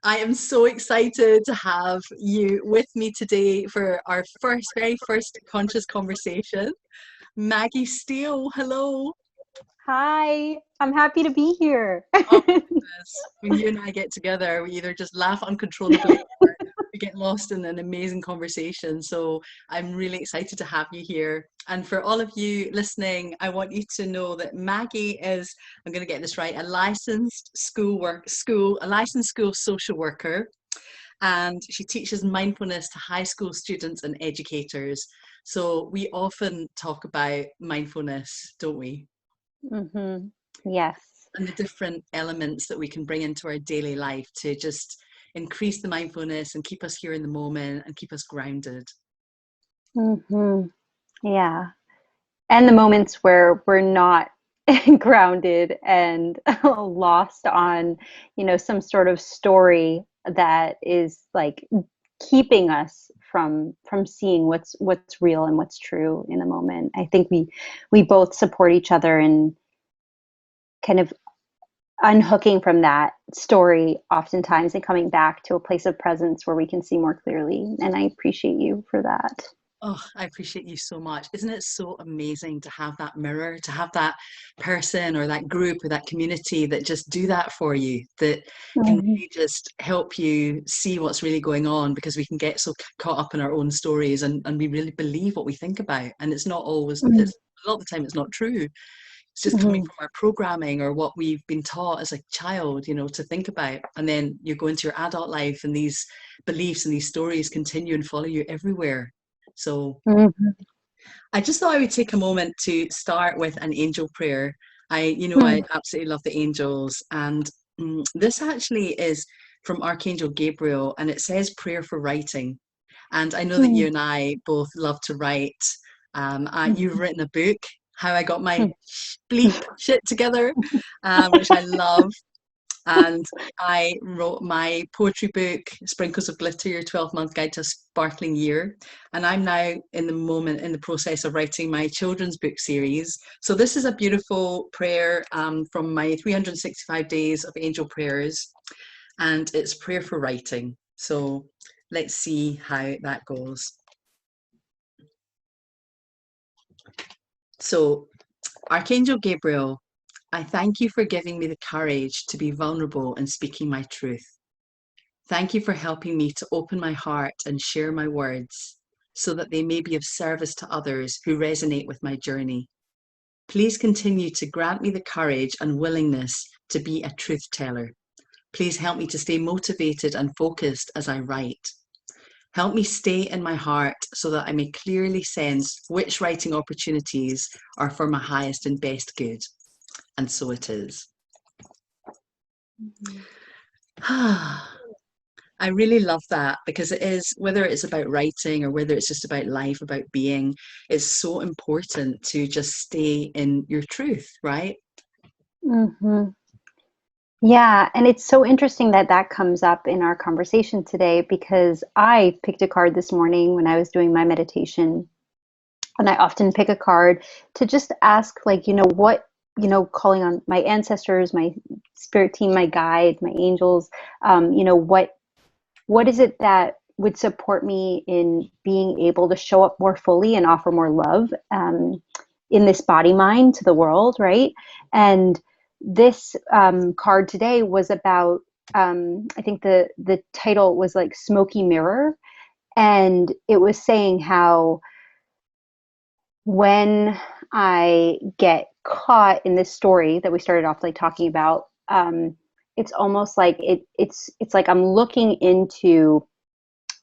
I am so excited to have you with me today for our very first conscious conversation. Maggie Steele, hello. Hi, I'm happy to be here. Oh my goodness. When you and I get together, we either just laugh uncontrollably or we get lost in an amazing conversation. So I'm really excited to have you here. And for all of you listening, I want you to know that Maggie is, I'm going to get this right, a licensed school social worker, and she teaches mindfulness to high school students and educators. So we often talk about mindfulness, don't we? hmm Yes. And the different elements that we can bring into our daily life to just increase the mindfulness and keep us here in the moment and keep us grounded. hmm Yeah. And the moments where we're not grounded and lost on, some sort of story that is like keeping us from seeing what's real and what's true in the moment. I think we both support each other in kind of unhooking from that story oftentimes and coming back to a place of presence where we can see more clearly. And I appreciate you for that. Oh, I appreciate you so much. Isn't it so amazing to have that mirror, to have that person or that group or that community that just do that for you, that can Mhm. really just help you see what's really going on, because we can get so caught up in our own stories, and we really believe what we think about. And it's not always, Mhm. it's a lot of the time it's not true. It's just coming Mhm. from our programming or what we've been taught as a child, to think about. And then you go into your adult life and these beliefs and these stories continue and follow you everywhere. So Mhm. I just thought I would take a moment to start with an angel prayer. I Mhm. absolutely love the angels. And this actually is from Archangel Gabriel, and it says prayer for writing. And I know that you Mhm. and I both love to write. You've Mhm. written a book, How I Got My Bleep Shit Together, which I love. And I wrote my poetry book, Sprinkles of Glitter, Your 12-Month Guide to a Sparkling Year. And I'm now in the process of writing my children's book series. So this is a beautiful prayer from my 365 days of angel prayers. And it's prayer for writing. So let's see how that goes. So, Archangel Gabriel, I thank you for giving me the courage to be vulnerable and speaking my truth. Thank you for helping me to open my heart and share my words so that they may be of service to others who resonate with my journey. Please continue to grant me the courage and willingness to be a truth teller. Please help me to stay motivated and focused as I write. Help me stay in my heart so that I may clearly sense which writing opportunities are for my highest and best good. And so it is. Mhm. I really love that, because it is, whether it's about writing or whether it's just about life, about being, it's so important to just stay in your truth, right? Mhm. Yeah, and it's so interesting that that comes up in our conversation today because I picked a card this morning when I was doing my meditation. And I often pick a card to just ask, like, what, calling on my ancestors, my spirit team, my guide, my angels, what is it that would support me in being able to show up more fully and offer more love in this body mind to the world, right? And this card today was about, I think the title was like Smoky Mirror, and it was saying how when I get caught in this story that we started off like talking about, it's almost like it's like I'm looking into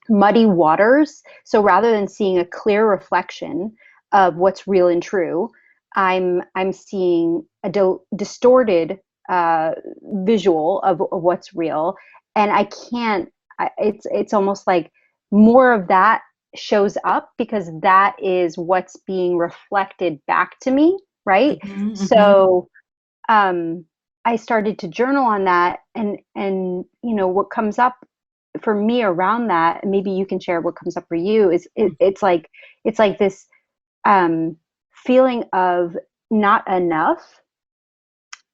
muddy waters. So rather than seeing a clear reflection of what's real and true, I'm seeing a distorted uh, visual of what's real, and I can't. It's almost like more of that shows up because that is what's being reflected back to me, right? Hmm. Hmm. So um, I started to journal on that, and what comes up for me around that, and maybe you can share what comes up for you, is it's like this um, feeling of not enough,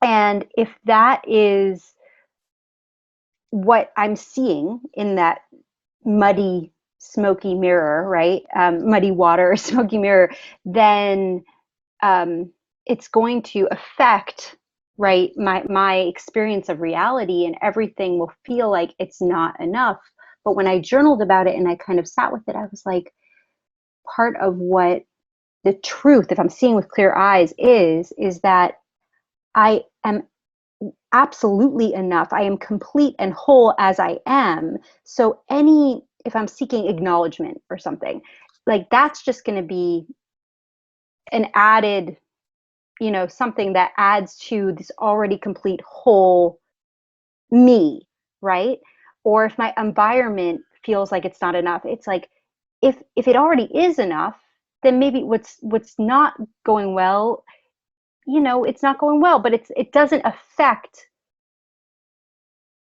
and if that is what I'm seeing in that muddy, smoky mirror, right? Muddy water, smoky mirror, then it's going to affect, right, my experience of reality, and everything will feel like it's not enough. But when I journaled about it and I kind of sat with it, I was like, part of what the truth, if I'm seeing with clear eyes, is that I am absolutely enough. I am complete and whole as I am. So if I'm seeking acknowledgement or something, like that's just going to be an added, something that adds to this already complete whole me, right? Or if my environment feels like it's not enough, it's like, if it already is enough, then maybe what's not going well, it's not going well, but it doesn't affect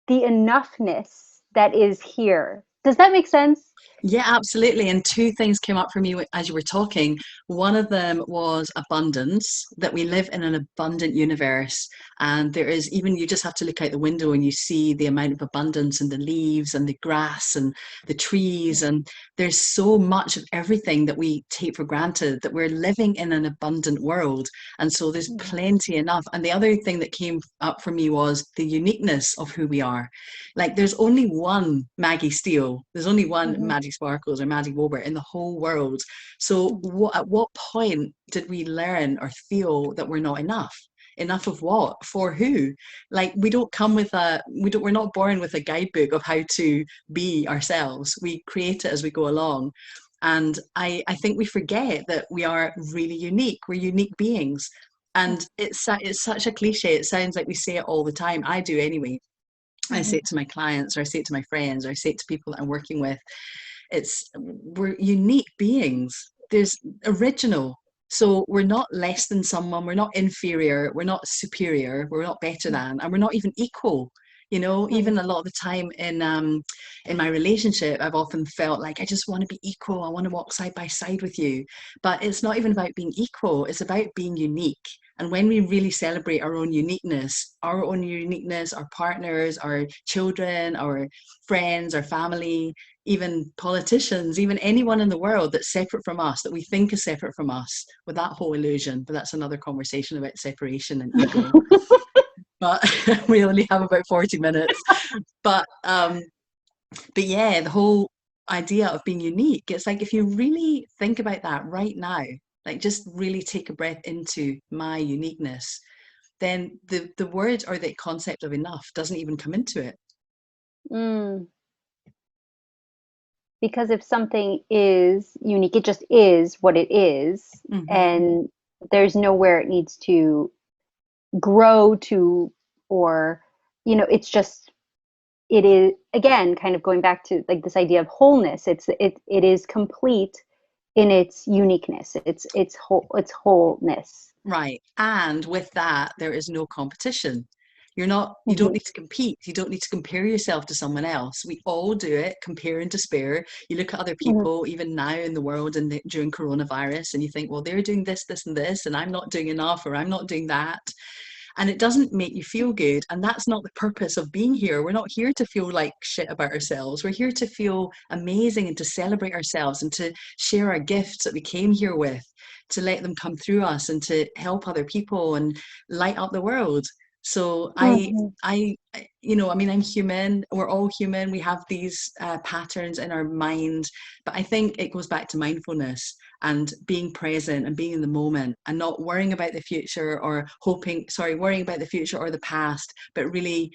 the enoughness that is here. Does that make sense? Yeah, absolutely. And two things came up for me as you were talking. One of them was abundance, that we live in an abundant universe. And there is, even you just have to look out the window and you see the amount of abundance in the leaves and the grass and the trees. Yeah. And there's so much of everything that we take for granted, that we're living in an abundant world. And so there's Mhm. plenty enough. And the other thing that came up for me was the uniqueness of who we are. Like there's only one Maggie Steele, there's only one Mhm. Maddie Sparkles or Maddie Wilbert in the whole world. So Mhm. at what point did we learn or feel that we're not enough? Enough of what? For who? Like we don't come with we're not born with a guidebook of how to be ourselves. We create it as we go along. And I think we forget that we are really unique. We're unique beings. And it's such a cliche. It sounds like we say it all the time. I do anyway. I say Mhm. it to my clients, or I say it to my friends, or I say it to people that I'm working with. We're unique beings. There's original. So we're not less than someone, we're not inferior, we're not superior, we're not better Mhm. than, and we're not even equal. Right. Even a lot of the time in my relationship, I've often felt like I just want to be equal. I want to walk side by side with you. But it's not even about being equal, it's about being unique. And when we really celebrate our own uniqueness, our partners, our children, our friends, our family, even politicians, even anyone in the world that's separate from us, that we think is separate from us, with that whole illusion. But that's another conversation about separation and ego. But we only have about 40 minutes. But but yeah, the whole idea of being unique, it's like if you really think about that right now, like just really take a breath into my uniqueness, then the word or the concept of enough doesn't even come into it. Mm. Because if something is unique, it just is what it is, Hmm. and there's nowhere it needs to grow to, or it's just, it is, again, kind of going back to like this idea of wholeness. It is complete in its uniqueness, its wholeness. Right. And with that, there is no competition. You don't Mhm. need to compete. You don't need to compare yourself to someone else. We all do it, compare and despair. You look at other Mhm. people, even now in the world and during coronavirus, and you think, well, they're doing this, this, and this, and I'm not doing enough, or I'm not doing that. And it doesn't make you feel good. And that's not the purpose of being here. We're not here to feel like shit about ourselves. We're here to feel amazing and to celebrate ourselves and to share our gifts that we came here with, to let them come through us and to help other people and light up the world. So Mhm. I mean, I'm human. We're all human. We have these patterns in our mind, but I think it goes back to mindfulness and being present and being in the moment and not worrying about the future or worrying about the future or the past, but really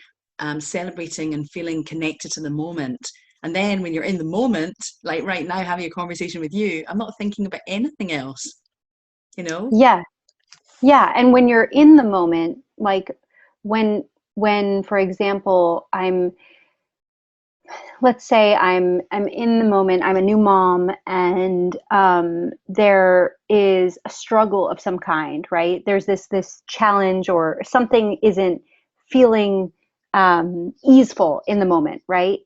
celebrating and feeling connected to the moment. And then when you're in the moment, like right now, having a conversation with you, I'm not thinking about anything else, you know? Yeah. Yeah, and when you're in the moment, like when for example, let's say I'm in the moment, I'm a new mom, and there is a struggle of some kind, right? There's this challenge, or something isn't feeling easeful in the moment, right?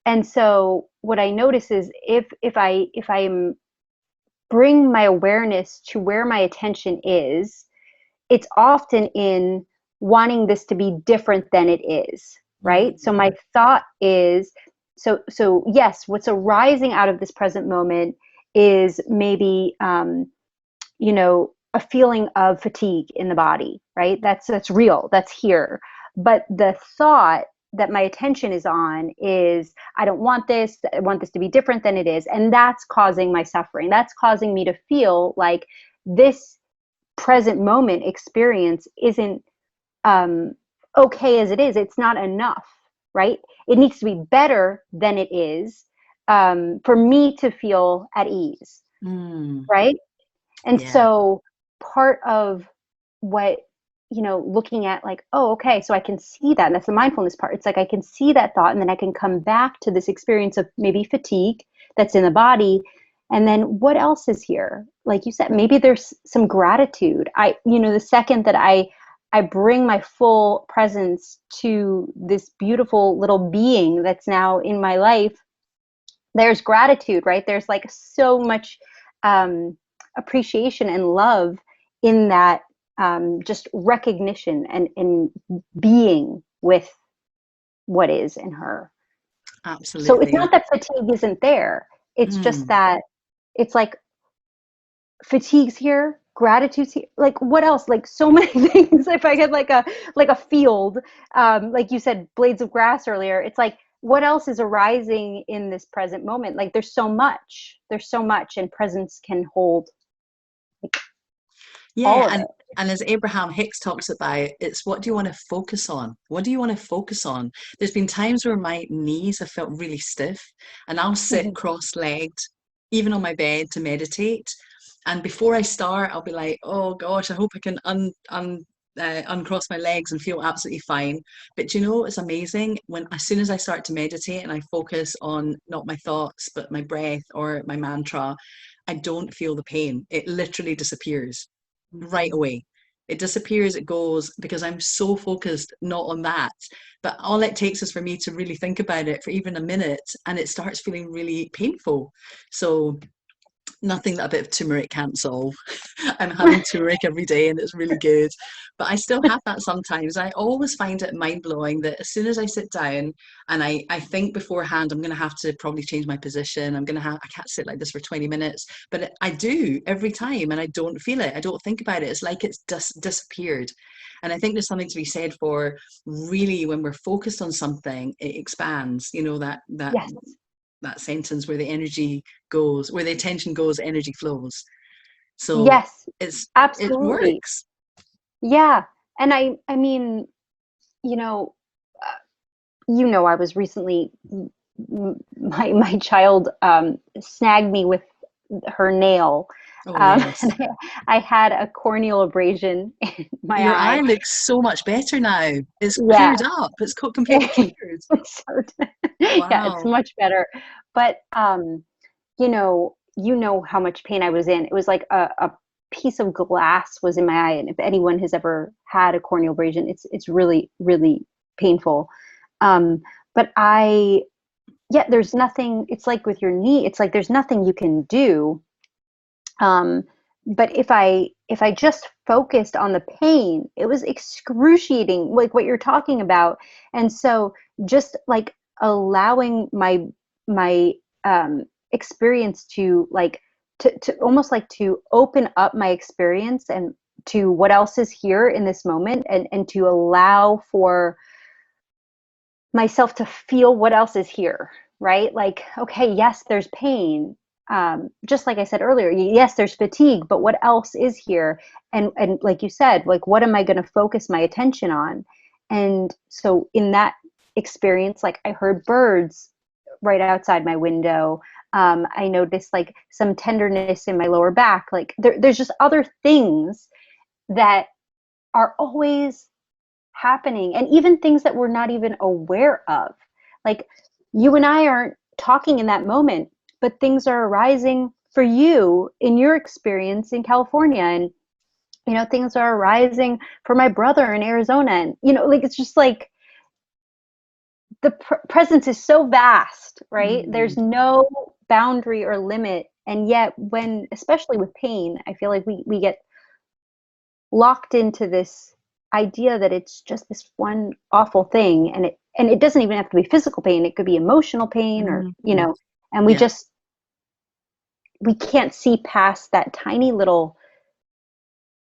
And so what I notice is, if I bring my awareness to where my attention is, it's often in wanting this to be different than it is. right? So my thought is, so yes, what's arising out of this present moment is maybe, a feeling of fatigue in the body, right? That's real, that's here. But the thought that my attention is on is, I don't want this, I want this to be different than it is. And that's causing my suffering. That's causing me to feel like this present moment experience isn't okay as it is. It's not enough, right? It needs to be better than it is, for me to feel at ease, Mm. right? And Yeah. so part of what, looking at, like, oh, okay, so I can see that. And that's the mindfulness part. It's like I can see that thought, and then I can come back to this experience of maybe fatigue that's in the body. And then what else is here? Like you said, maybe there's some gratitude. The second that I bring my full presence to this beautiful little being that's now in my life, there's gratitude, right? There's like so much appreciation and love in that, just recognition and being with what is in her. So it's not Absolutely. that fatigue isn't there. It's just Mm. that it's like fatigue's here, gratitude's here. Like what else? Like so many things. If I had like a field, like you said, blades of grass earlier, it's like what else is arising in this present moment? Like there's so much. There's so much, and presence can hold like all Yeah, of it. and as Abraham Hicks talks about, it's what do you want to focus on? What do you want to focus on? There's been times where my knees have felt really stiff, and I'll sit Mhm. cross-legged, even on my bed to meditate. And before I start, I'll be like, "Oh gosh, I hope I can uncross my legs and feel absolutely fine." But you know, it's amazing when as soon as I start to meditate and I focus on not my thoughts but my breath or my mantra, I don't feel the pain. It literally disappears right away. It disappears, it goes because I'm so focused not on that. But all it takes is for me to really think about it for even a minute and it starts feeling really painful. So nothing that a bit of turmeric can't solve. I'm having turmeric every day and it's really good. But I still have that sometimes. I always find it mind blowing that as soon as I sit down and I think beforehand, I'm going to have to probably change my position. I can't sit like this for 20 minutes. But I do every time and I don't feel it. I don't think about it. It's like it's just disappeared. And I think there's something to be said for really when we're focused on something, it expands, Yes. that sentence where the energy goes, where the attention goes, energy flows. So Yes. it Absolutely. works. Yeah. And I mean, you know, I was recently, my child snagged me with her nail, Oh and yes. I had a corneal abrasion in my Your eye eye. looks so much better now. It's Yeah. cleared up. It's completely cleared. So, yeah, it's Wow. much better. But how much pain I was in. It was like a piece of glass was in my eye, and if anyone has ever had a corneal abrasion, it's really really painful. Um, but there's nothing. It's like with your knee. It's like there's nothing you can do. Um, but if I just focused on the pain, it was excruciating, like what you're talking about. And so just like allowing my experience to to almost like to open up my experience and to what else is here in this moment, and to allow for myself to feel what else is here, right? Like, okay, yes, there's pain. Just like I said earlier, yes, there's fatigue, but what else is here? And like you said, like, what am I going to focus my attention on? And so in that experience, like I heard birds right outside my window. I noticed like some tenderness in my lower back. Like there's just other things that are always happening, and even things that we're not even aware of. Like you and I aren't talking in that moment, but things are arising for you in your experience in California, and things are arising for my brother in Arizona, and like it's just like the presence is so vast, right? There's Mm. no boundary or limit. And yet when, especially with pain, I feel like we get locked into this idea that it's just this one awful thing, and and it doesn't even have to be physical pain. It could be emotional pain, or, Mm. and Yeah. we can't see past that tiny little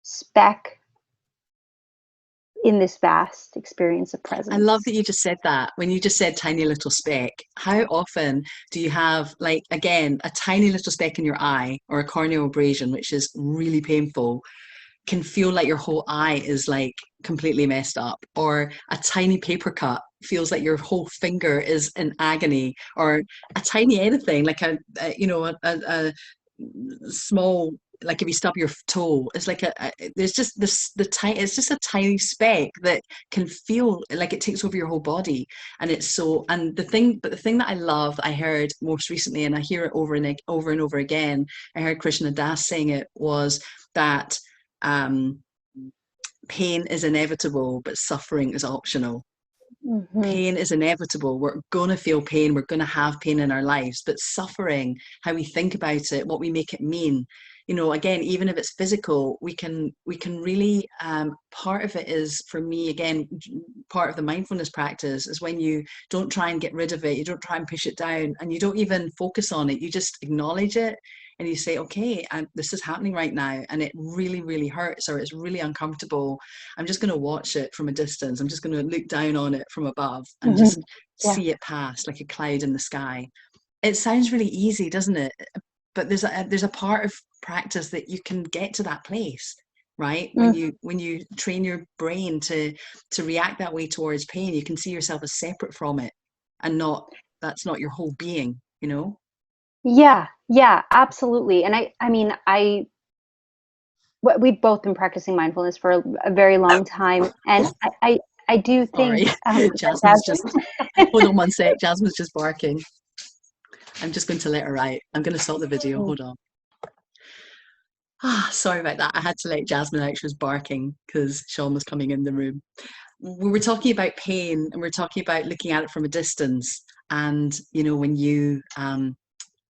speck in this vast experience of I love presence. that you just said that. When you just said tiny little speck, how often do you have, like, again, a tiny little speck in your eye or a corneal abrasion, which is really painful, can feel like your whole eye is like completely messed up, or a tiny paper cut feels like your whole finger is in agony, or a tiny anything like a small, like if you stub your toe, it's like there's just the tiny, it's just a tiny speck that can feel like it takes over your whole body. And it's so, and the thing that I love, I heard most recently, and I hear it over and over again, I heard Krishna Das saying it, was that um, pain is inevitable, but suffering is optional. Mm-hmm. Pain is inevitable. We're going to feel pain. We're going to have pain in our lives, but suffering, how we think about it, what we make it mean, again, even if it's physical, we can really, part of it is, for me, again, part of the mindfulness practice is when you don't try and get rid of it, you don't try and push it down, and you don't even focus on it, you just acknowledge it, and you say, okay, this is happening right now, and it really, really hurts, or it's really uncomfortable. I'm just going to watch it from a distance. I'm just going to look down on it from above and Mm-hmm. just Yeah. see it pass like a cloud in the sky. It sounds really easy, doesn't it? But there's a part of practice that you can get to that place, right? When Mm. you train your brain to react that way towards pain, you can see yourself as separate from it, and not, that's not your whole being, Yeah. Yeah, absolutely. And I mean, we've both been practicing mindfulness for a very long time, and I do think, Sorry, Jasmine's just, Jasmine. hold on one sec, Jasmine's just barking. I'm just going to let her out. I'm going to stop the video. Hold on. Sorry about that. I had to let Jasmine out. She was barking because Sean was coming in the room. We were talking about pain, and we are talking about looking at it from a distance. And, when you,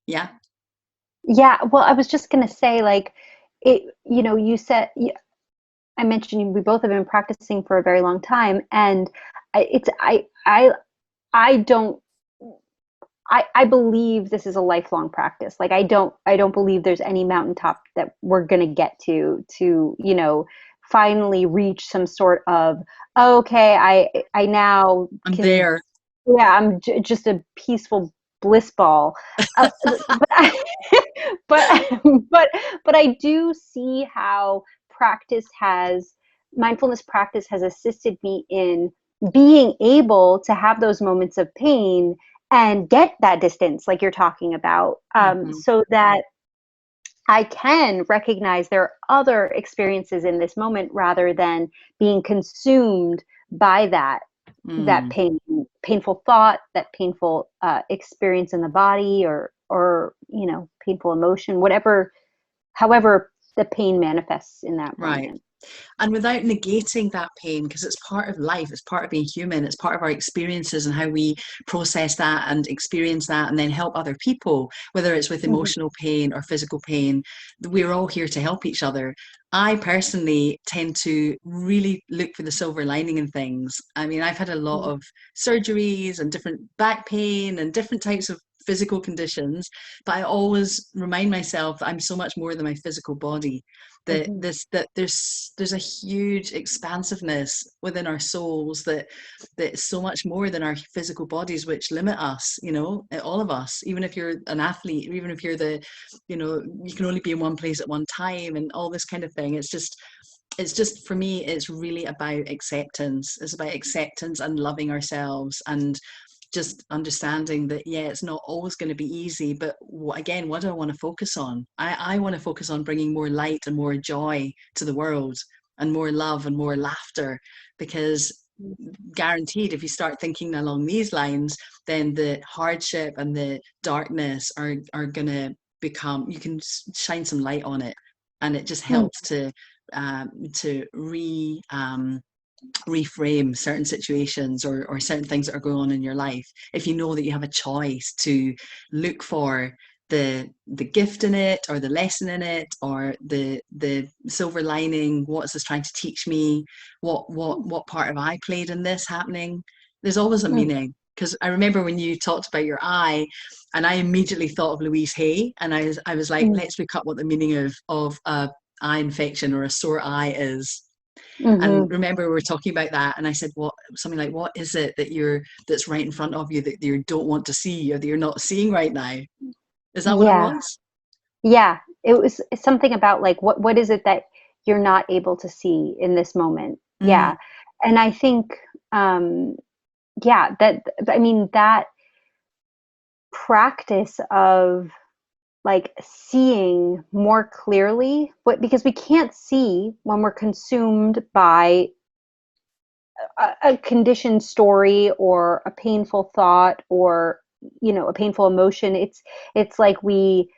yeah. Yeah, well, I was just gonna say, like, you said, I mentioned we both have been practicing for a very long time, and it's I don't I believe this is a lifelong practice. Like, I don't believe there's any mountaintop that we're gonna get to finally reach some sort of, okay, I now I'm can, there. yeah, I'm just a peaceful bliss ball. But but but I do see how practice has mindfulness practice has assisted me in being able to have those moments of pain and get that distance, like you're talking about, Mhm. so that I can recognize there are other experiences in this moment rather than being consumed by that Mm. painful thought, that painful experience in the body, or painful emotion, whatever, however the pain manifests in that Right. moment. And without negating that pain, because it's part of life, it's part of being human, it's part of our experiences and how we process that and experience that and then help other people, whether it's with Mhm. emotional pain or physical pain. We're all here to help each other. I personally tend to really look for the silver lining in things. I mean, I've had a lot Mhm. of surgeries and different back pain and different types of physical conditions, but I always remind myself that I'm so much more than my physical body, that Mhm. there's a huge expansiveness within our souls, that is so much more than our physical bodies, which limit us, all of us, even if you're an athlete, even if you're you can only be in one place at one time, and all this kind of thing. It's just for me, it's really about acceptance. It's about acceptance and loving ourselves, and just understanding that, yeah, it's not always going to be easy, but again, what do I want to focus on? I want to focus on bringing more light and more joy to the world, and more love and more laughter, because guaranteed, if you start thinking along these lines, then the hardship and the darkness are going to become, you can shine some light on it, and it just Mhm. helps to reframe certain situations, or certain things that are going on in your life, if you know that you have a choice to look for the gift in it, or the lesson in it, or the silver lining. What is this trying to teach me? What part have I played in this happening? There's always a Mm. meaning. Because I remember when you talked about your eye, and I immediately thought of Louise Hay, and I was like, Mm. let's look up what the meaning of a eye infection or a sore eye is. And Mm-hmm. remember, we were talking about that, and I said, "What?" Something like, "What is it that's right in front of you that you don't want to see or that you're not seeing right now?" Is that what it Yeah. was? Yeah. It was something about like what is it that you're not able to see in this moment? Mm, Yeah. And I think um yeah, that I mean that practice of like seeing more clearly, but because we can't see when we're consumed by a conditioned story or a painful thought or a painful emotion. It's like we,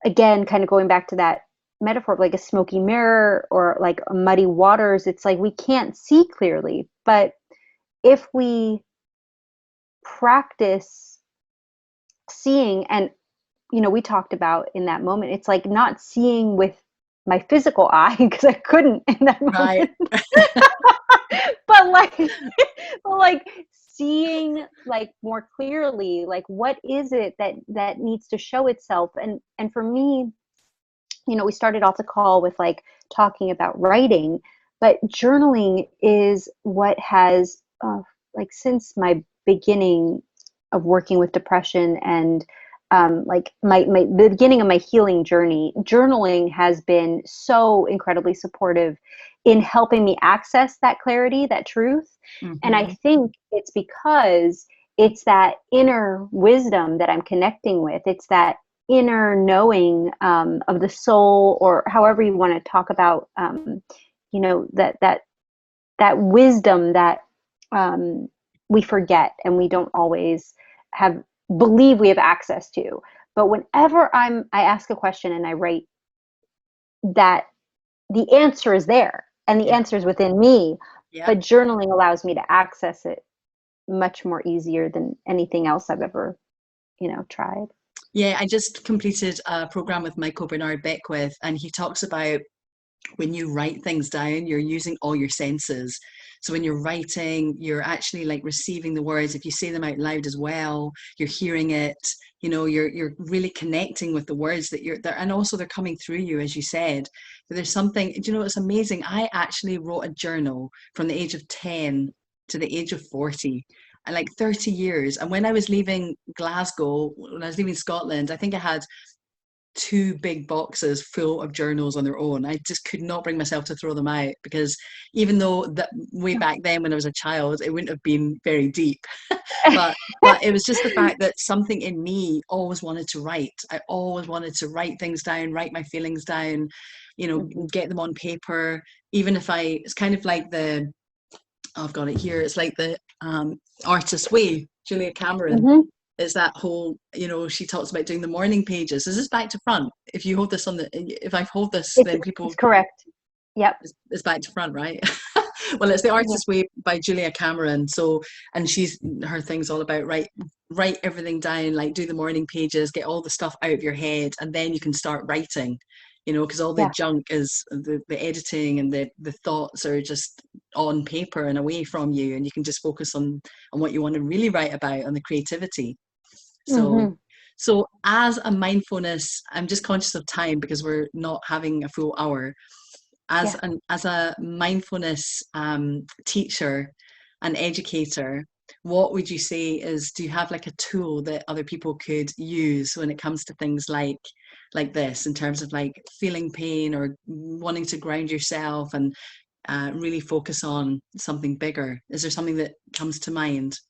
again, kind of going back to that metaphor of like a smoky mirror or like a muddy waters. It's like we can't see clearly, but if we practice seeing, and we talked about in that moment, it's like not seeing with my physical eye because I couldn't in that right. moment. But like but like seeing like more clearly, like what is it that needs to show itself. And for me, we started off the call with like talking about writing, but journaling is what has like since my beginning of working with depression and like my the beginning of my healing journey, journaling has been so incredibly supportive in helping me access that clarity, that truth. And I Hmm. think it's because it's that inner wisdom that I'm connecting with. It's that inner knowing of the soul, or however you want to talk about, that wisdom that um, we forget and we don't always have believe we have access to. But whenever I ask a question and I write, that the answer is there and the Yeah. answer is within me. Yeah. But journaling allows me to access it much more easier than anything else I've ever tried. Yeah. I just completed a program with Michael Bernard Beckwith, and he talks about when you write things down, you're using all your senses. So when you're writing, you're actually like receiving the words. If you say them out loud as well, you're hearing it. You're really connecting with the words that you're there, and also they're coming through you, as you said. But there's something. Do you know what's amazing? I actually wrote a journal from the age of 10 to the age of 40. And like 30 years. And when I was leaving Glasgow, when I was leaving Scotland, I think I had two big boxes full of journals on their own. I just could not bring myself to throw them out, because even though that way back then when I was a child, it wouldn't have been very deep. But it was just the fact that something in me always wanted to write. I always wanted to write things down, write my feelings down, Hmm. get them on paper. Even if it's kind of like I've got it here. It's like the artist's way, Julia Cameron. Hmm. It's that whole, she talks about doing the morning pages. Is this back to front? If you hold this if I hold this, It's then it's people, correct. Yep. it's back to front, right? Well, it's the Yeah. artist's way by Julia Cameron. So, and her thing's all about write everything down, like do the morning pages, get all the stuff out of your head, and then you can start writing. Because all the Yeah. junk is the editing, and the thoughts are just on paper and away from you, and you can just focus on what you want to really write about, on the creativity. So, Hmm. so as a mindfulness, I'm just conscious of time because we're not having a full hour. Yeah. As a mindfulness teacher and educator, what would you say is, do you have like a tool that other people could use when it comes to things like this, in terms of like feeling pain or wanting to ground yourself and really focus on something bigger? Is there something that comes to mind?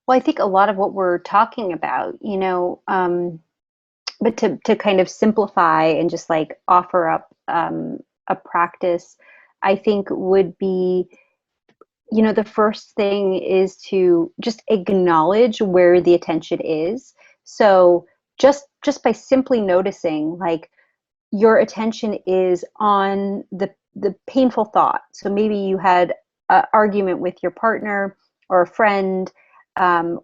Well, I think a lot of what we're talking about, but to kind of simplify and just like offer up a practice, I think would be, the first thing is to just acknowledge where the attention is. So just by simply noticing, like, your attention is on the painful thought. So maybe you had an argument with your partner or a friend,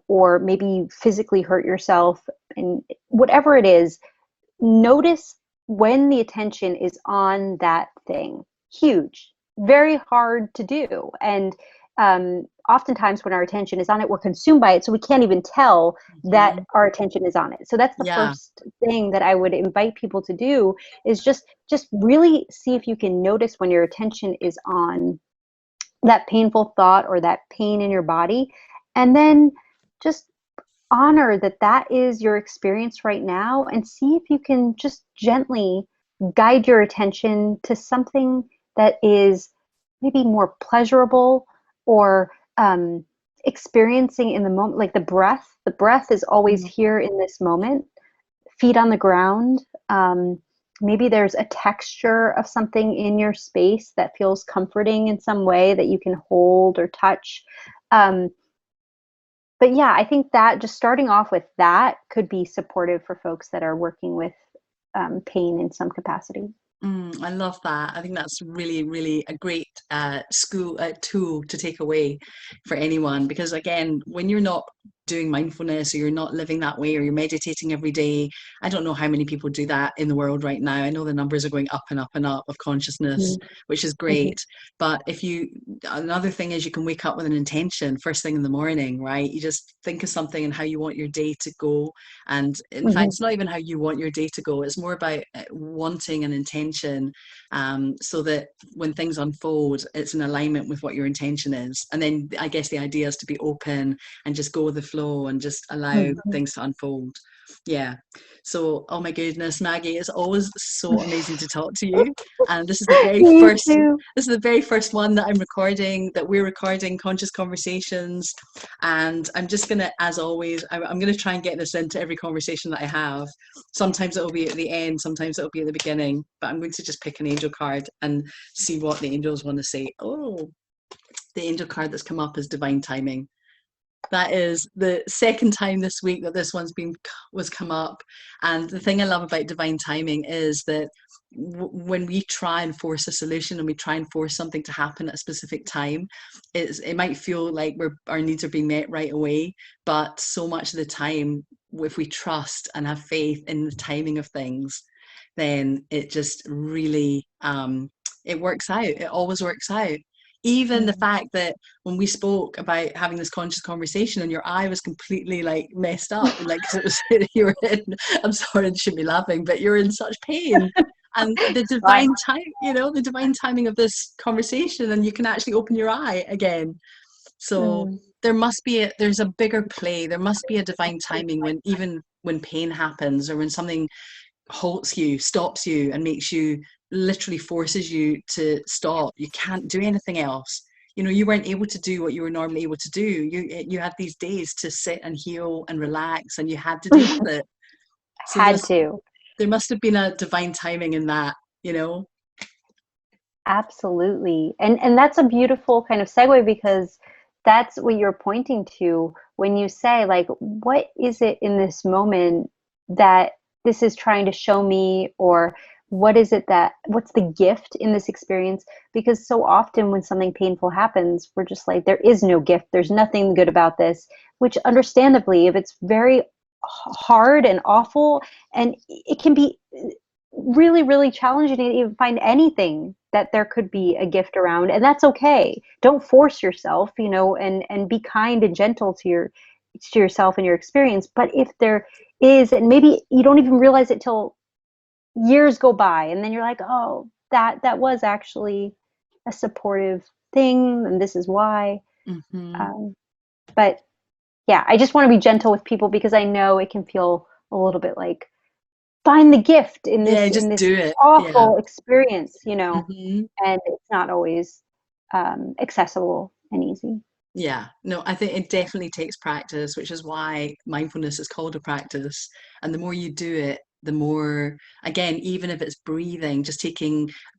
or maybe you physically hurt yourself, and whatever it is, notice when the attention is on that thing. Huge, very hard to do, and oftentimes when our attention is on it, we're consumed by it, so we can't even tell that Mhm. our attention is on it. So that's the Yeah. first thing that I would invite people to do, is just really see if you can notice when your attention is on that painful thought or that pain in your body, and then just honor that that is your experience right now, and see if you can just gently guide your attention to something that is maybe more pleasurable, or experiencing in the moment, like the breath is always Mhm. here in this moment, feet on the ground. Maybe there's a texture of something in your space that feels comforting in some way that you can hold or touch. um, but yeah, I think that just starting off with that could be supportive for folks that are working with pain in some capacity. I love that. I think that's really, really a great school tool to take away for anyone. Because again, when you're not doing mindfulness, or you're not living that way, or you're meditating every day, I don't know how many people do that in the world right now. I know the numbers are going up and up and up of consciousness, which is Mm-hmm. great. But another thing is, you can wake up with an intention first thing in the morning, right? You just think of something and how you want your day to go. And in fact, Mm-hmm. it's not even how you want your day to go. It's more about wanting an intention, so that when things unfold, it's in alignment with what your intention is. And then I guess the idea is to be open and just go with the flow and just allow Mm-hmm. things to unfold. Yeah. So, oh my goodness, Maggie, it's always so amazing to talk to you. And this is the very Me first too. this is the very first one that we're recording, Conscious Conversations. And I'm just going to, as always, I'm going to try and get this into every conversation that I have. Sometimes it'll be at the end, sometimes it'll be at the beginning, but I'm going to just pick an angel card and see what the angels want to say. Oh, the angel card that's come up is divine timing. That is the second time this week that this one's been was come up. And the thing I love about divine timing is that when we try and force a solution, and we try and force something to happen at a specific time, it might feel like our needs are being met right away. But so much of the time, if we trust and have faith in the timing of things, then it just really it works out. It always works out. Even the Mm. fact that when we spoke about having this conscious conversation, and your eye was completely like messed up, like, because it was you were in, I'm sorry, I shouldn't be laughing, but you're in such pain. And the Fine. divine time, the divine timing of this conversation, and you can actually open your eye again. So Mm. there's a bigger play. There must be a divine timing, when even when pain happens, or when something halts you, stops you, and makes you, literally forces you to stop. You can't do anything else. You weren't able to do what you were normally able to do. You had these days to sit and heal and relax, and you had to deal with it. So Had to. there must have been a divine timing in that, you know? Absolutely. And that's a beautiful kind of segue, because that's what you're pointing to when you say, like, what is it in this moment that this is trying to show me? Or what's the gift in this experience? Because so often when something painful happens, we're just like, there is no gift. There's nothing good about this, which understandably, if it's very hard and awful, and it can be really, really challenging to even find anything that there could be a gift around, and that's okay. Don't force yourself, and be kind and gentle to yourself and your experience. But if there is, and maybe you don't even realize it till years go by, and then you're like, oh, that was actually a supportive thing, and this is why. Hmm. um, but yeah, I just want to be gentle with people, because I know it can feel a little bit like, find the gift in Yeah, this in just this do it. Yeah. awful experience, Hmm. and it's not always accessible and easy. Yeah, no, I think it definitely takes practice, which is why mindfulness is called a practice. And the more you do it, the more, again, even if it's breathing, just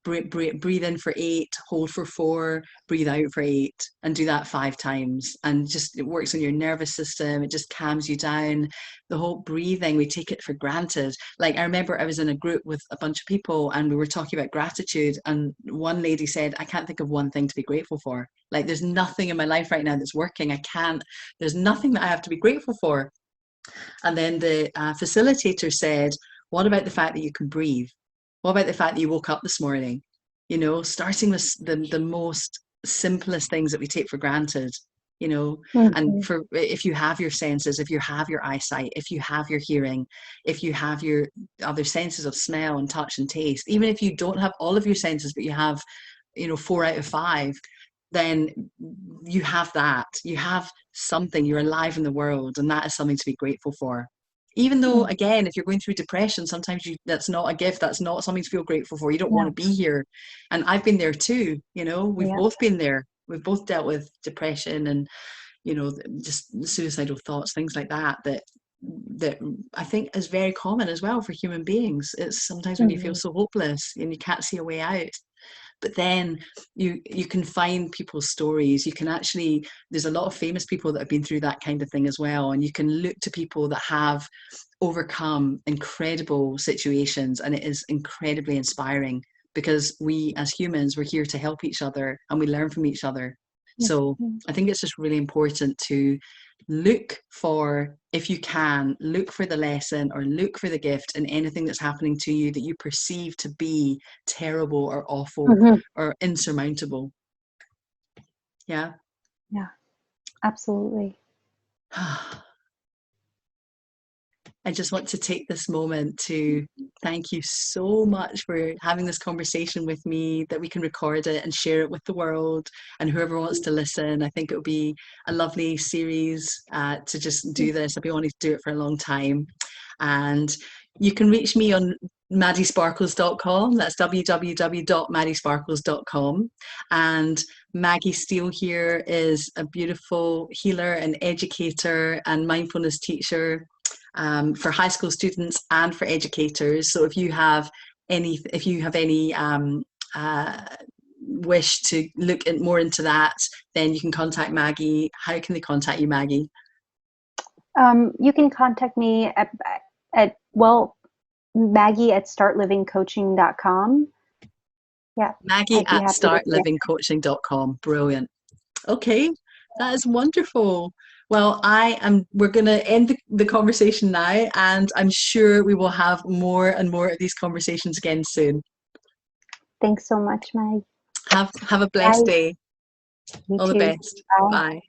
breathe in for 8, hold for 4, breathe out for 8, and do that 5 times. And just, it works on your nervous system. It just calms you down. The whole breathing, we take it for granted. Like, I remember I was in a group with a bunch of people, and we were talking about gratitude. And one lady said, I can't think of one thing to be grateful for. Like, there's nothing in my life right now that's working. There's nothing that I have to be grateful for. And then the facilitator said, what about the fact that you can breathe? What about the fact that you woke up this morning? Starting with the most simplest things that we take for granted, you know. And Mhm. for, if you have your senses, if you have your eyesight, if you have your hearing, if you have your other senses of smell and touch and taste, even if you don't have all of your senses, but you have, you know, 4 out of 5, then you have that. You have something. You're alive in the world, and that is something to be grateful for. Even though, Mm. again, if you're going through depression, sometimes that's not a gift. That's not something to feel grateful for. You don't want Yeah. to be here. And I've been there too. You know, we've Yeah. both been there. We've both dealt with depression and, you know, just suicidal thoughts, things like that. That I think is very common as well for human beings. It's sometimes when you feel Mhm. so hopeless and you can't see a way out. But then you can find people's stories. You can actually, there's a lot of famous people that have been through that kind of thing as well, and you can look to people that have overcome incredible situations, and it is incredibly inspiring, because we as humans, we're here to help each other and we learn from each other. Yeah. So Yeah. I think it's just really important to look for, if you can, look for the lesson or look for the gift in anything that's happening to you that you perceive to be terrible or awful Mhm. or insurmountable. Yeah. Yeah. Absolutely. I just want to take this moment to thank you so much for having this conversation with me, that we can record it and share it with the world and whoever wants to listen. I think it would be a lovely series to just do this. I've been wanting to do it for a long time. And you can reach me on maddiesparkles.com. That's www.maddiesparkles.com. And Maggie Steele here is a beautiful healer and educator and mindfulness teacher for high school students and for educators. So if you have any uh, wish to look more into that, then you can contact Maggie. How can they contact you, Maggie? You can contact me at well, Maggie at startlivingcoaching.com. Yeah, Maggie I'd be at happy to connect. startlivingcoaching.com. Brilliant. Okay, that is wonderful. Well, we're going to end the conversation now, and I'm sure we will have more and more of these conversations again soon. Thanks so much, Maggie. Have a blessed Bye. day. You All the too. best. Bye. Bye.